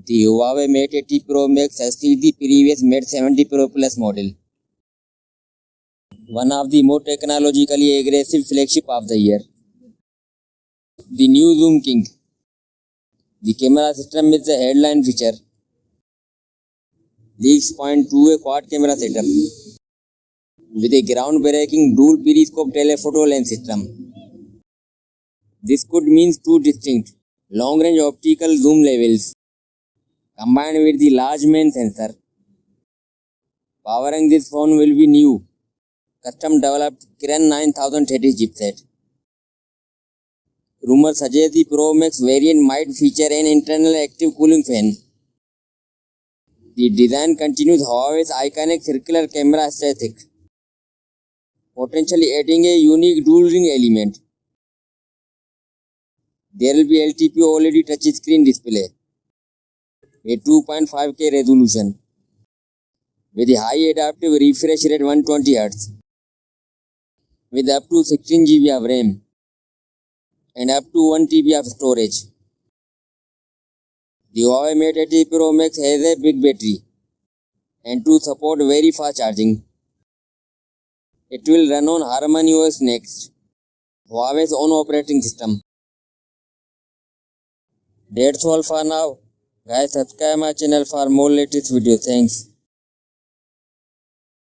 The Huawei Mate 80 Pro Max succeeds the previous Mate 70 Pro Plus model. One of the more technologically aggressive flagship of the year. The new Zoom King. The camera system is the headline feature. Leaks point to a quad camera setup with a groundbreaking dual periscope telephoto lens system. This could mean two distinct long-range optical zoom levels combined with the large main sensor. Powering this phone will be new custom-developed Kirin 9030 chipset. Rumors suggest the Pro Max variant might feature an internal active cooling fan. The design continues Huawei's iconic circular camera aesthetic, potentially adding a unique dual-ring element. There will be LTPO OLED touchscreen display, a 2.5K resolution, with a high adaptive refresh rate 120Hz, with up to 16 GB of RAM and up to 1 TB of storage. The Huawei Mate 80 Pro Max has a big battery and to support very fast charging. It will run on HarmonyOS Next, Huawei's own operating system. That's all for now. Guys, subscribe my channel for more latest videos. Thanks.